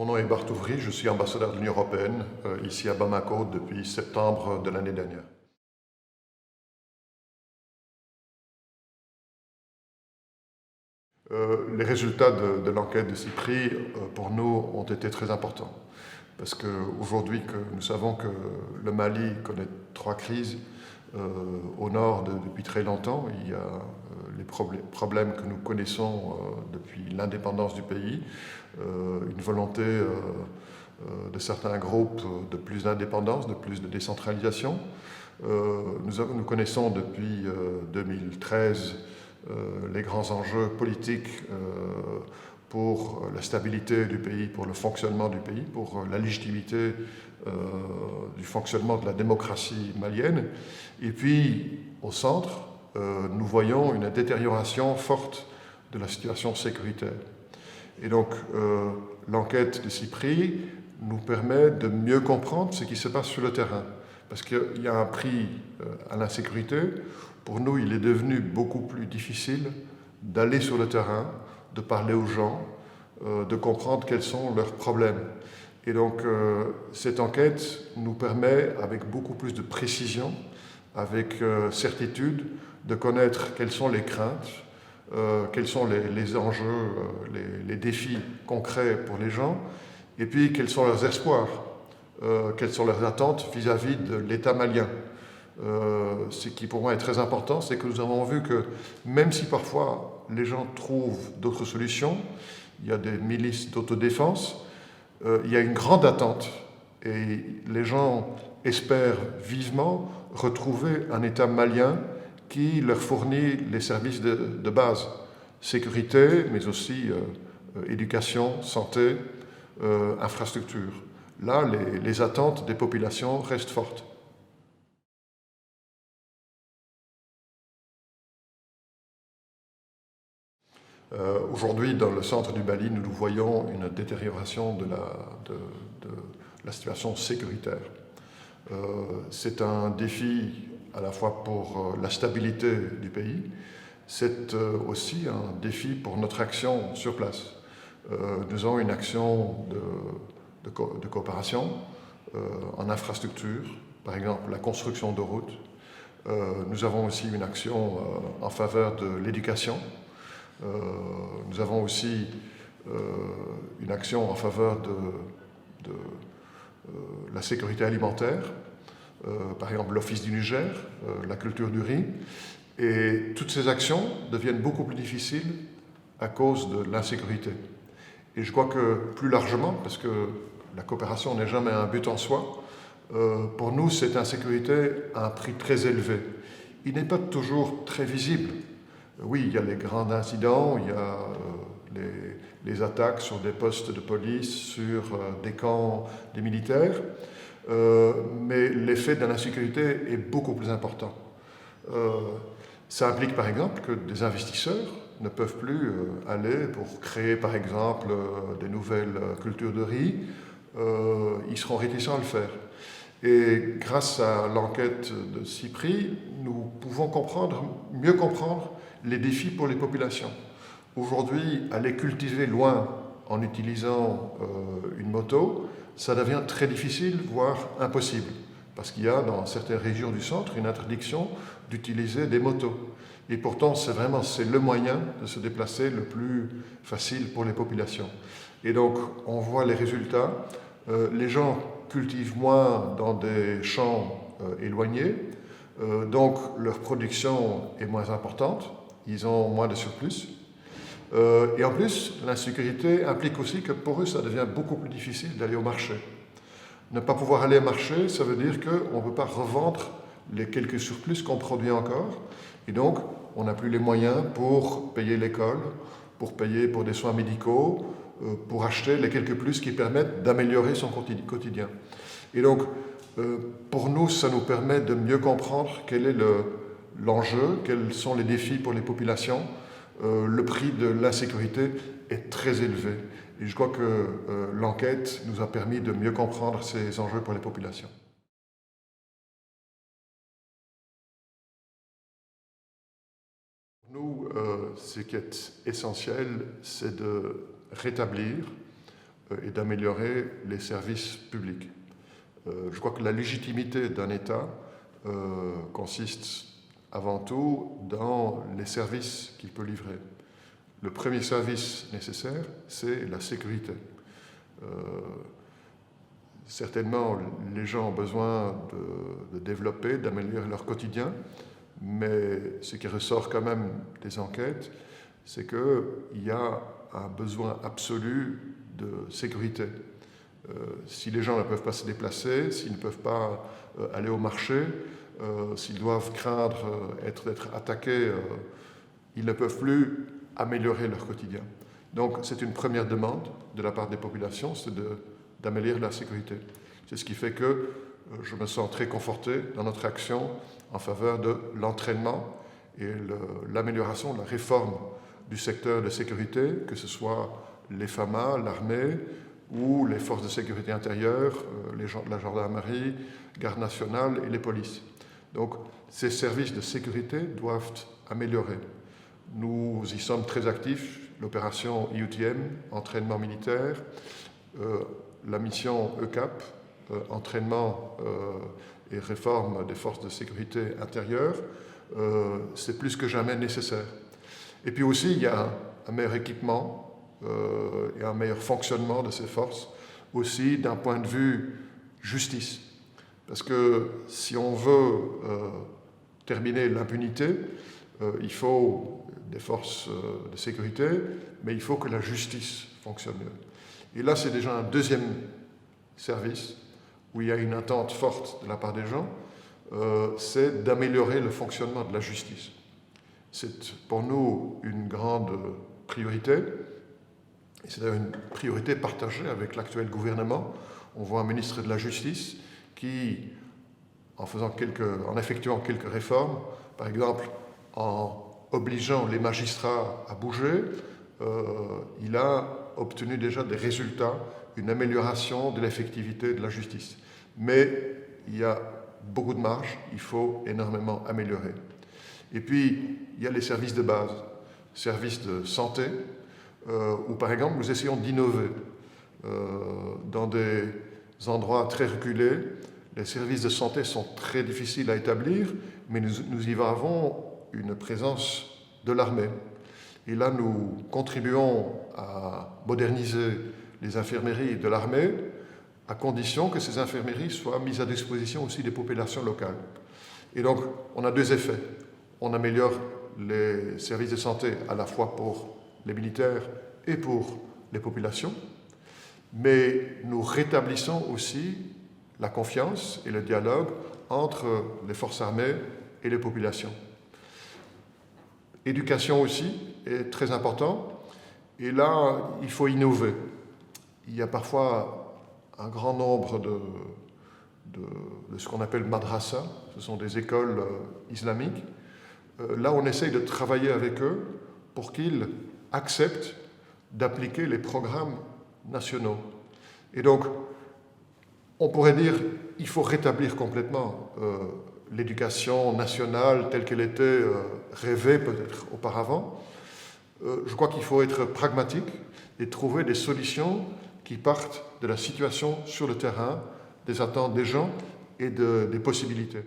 Mon nom est Bart Ouvry, je suis ambassadeur de l'Union européenne ici à Bamako depuis septembre de l'année dernière. Les résultats de l'enquête de CIPRI pour nous ont été très importants parce qu'aujourd'hui nous savons que le Mali connaît 3 crises au nord depuis très longtemps. Il y a les problèmes que nous connaissons depuis l'indépendance du pays, une volonté de certains groupes de plus d'indépendance, de plus de décentralisation. Nous connaissons depuis 2013 les grands enjeux politiques pour la stabilité du pays, pour le fonctionnement du pays, pour la légitimité du fonctionnement de la démocratie malienne. Et puis, au centre, nous voyons une détérioration forte de la situation sécuritaire. Et donc, l'enquête de CIPRI nous permet de mieux comprendre ce qui se passe sur le terrain. Parce qu'il y a un prix à l'insécurité. Pour nous, il est devenu beaucoup plus difficile d'aller sur le terrain, de parler aux gens, de comprendre quels sont leurs problèmes. Et donc, cette enquête nous permet, avec beaucoup plus de précision, avec certitude, de connaître quelles sont les craintes, quels sont les enjeux, les défis concrets pour les gens, et puis quels sont leurs espoirs, quelles sont leurs attentes vis-à-vis de l'État malien. Ce qui pour moi est très important, c'est que nous avons vu que même si parfois les gens trouvent d'autres solutions, il y a des milices d'autodéfense, il y a une grande attente et les gens espèrent vivement retrouver un État malien qui leur fournit les services de base, sécurité, mais aussi éducation, santé, infrastructure. Là, les attentes des populations restent fortes. Aujourd'hui, dans le centre du Mali, nous voyons une détérioration de la situation sécuritaire. C'est un défi à la fois pour la stabilité du pays, c'est aussi un défi pour notre action sur place. Nous avons une action de coopération en infrastructure, par exemple la construction de routes. Nous avons aussi une action en faveur de l'éducation. Nous avons aussi une action en faveur de la sécurité alimentaire, par exemple l'Office du Niger, la culture du riz. Et toutes ces actions deviennent beaucoup plus difficiles à cause de l'insécurité. Et je crois que plus largement, parce que la coopération n'est jamais un but en soi, pour nous cette insécurité a un prix très élevé. Il n'est pas toujours très visible. Oui, il y a les grands incidents, il y a les attaques sur des postes de police, sur des camps des militaires, mais l'effet de l'insécurité est beaucoup plus important. Ça implique par exemple que des investisseurs ne peuvent plus aller pour créer par exemple des nouvelles cultures de riz, ils seront réticents à le faire. Et grâce à l'enquête de CIPRI, nous pouvons mieux comprendre les défis pour les populations. Aujourd'hui, aller cultiver loin en utilisant une moto, ça devient très difficile, voire impossible, parce qu'il y a dans certaines régions du centre une interdiction d'utiliser des motos. Et pourtant, c'est le moyen de se déplacer le plus facile pour les populations. Et donc, on voit les résultats. Les gens cultivent moins dans des champs éloignés, donc leur production est moins importante, ils ont moins de surplus. Et en plus, l'insécurité implique aussi que pour eux, ça devient beaucoup plus difficile d'aller au marché. Ne pas pouvoir aller au marché, ça veut dire qu'on ne peut pas revendre les quelques surplus qu'on produit encore. Et donc, on n'a plus les moyens pour payer l'école, pour payer pour des soins médicaux, pour acheter les quelques plus qui permettent d'améliorer son quotidien. Et donc, pour nous, ça nous permet de mieux comprendre quel est l'enjeu, quels sont les défis pour les populations. Le prix de l'insécurité est très élevé. Et je crois que l'enquête nous a permis de mieux comprendre ces enjeux pour les populations. Pour nous, ce qui est essentiel, c'est de rétablir et d'améliorer les services publics. Je crois que la légitimité d'un État consiste avant tout dans les services qu'il peut livrer. Le premier service nécessaire, c'est la sécurité. Certainement, les gens ont besoin de développer, d'améliorer leur quotidien, mais ce qui ressort quand même des enquêtes, c'est qu'il y a un besoin absolu de sécurité. Si les gens ne peuvent pas se déplacer, s'ils ne peuvent pas aller au marché, s'ils doivent craindre d'être attaqués, ils ne peuvent plus améliorer leur quotidien. Donc c'est une première demande de la part des populations, c'est d'améliorer la sécurité. C'est ce qui fait que je me sens très conforté dans notre action en faveur de l'entraînement et l'amélioration, la réforme du secteur de sécurité, que ce soit les FAMA, l'armée ou les forces de sécurité intérieure, la gendarmerie, garde nationale et les polices. Donc ces services de sécurité doivent améliorer. Nous y sommes très actifs, l'opération IUTM, entraînement militaire, la mission ECAP, entraînement et réforme des forces de sécurité intérieure, c'est plus que jamais nécessaire. Et puis aussi, il y a un meilleur équipement et un meilleur fonctionnement de ces forces, aussi d'un point de vue justice. Parce que si on veut terminer l'impunité, il faut des forces de sécurité, mais il faut que la justice fonctionne mieux. Et là, c'est déjà un deuxième service où il y a une attente forte de la part des gens, c'est d'améliorer le fonctionnement de la justice. C'est pour nous une grande priorité, et c'est une priorité partagée avec l'actuel gouvernement. On voit un ministre de la Justice qui, en effectuant quelques réformes, par exemple en obligeant les magistrats à bouger, il a obtenu déjà des résultats, une amélioration de l'effectivité de la justice. Mais il y a beaucoup de marge, il faut énormément améliorer. Et puis, il y a les services de base, services de santé, où par exemple nous essayons d'innover. Dans des endroits très reculés, les services de santé sont très difficiles à établir, mais nous y avons une présence de l'armée. Et là, nous contribuons à moderniser les infirmeries de l'armée, à condition que ces infirmeries soient mises à disposition aussi des populations locales. Et donc, on a deux effets. On améliore les services de santé à la fois pour les militaires et pour les populations, mais nous rétablissons aussi la confiance et le dialogue entre les forces armées et les populations. Éducation aussi est très important, et là, il faut innover. Il y a parfois un grand nombre de ce qu'on appelle madrasa, ce sont des écoles islamiques. Là, on essaye de travailler avec eux pour qu'ils acceptent d'appliquer les programmes nationaux. Et donc, on pourrait dire qu'il faut rétablir complètement l'éducation nationale telle qu'elle était rêvée peut-être auparavant. Je crois qu'il faut être pragmatique et trouver des solutions qui partent de la situation sur le terrain, des attentes des gens et des possibilités.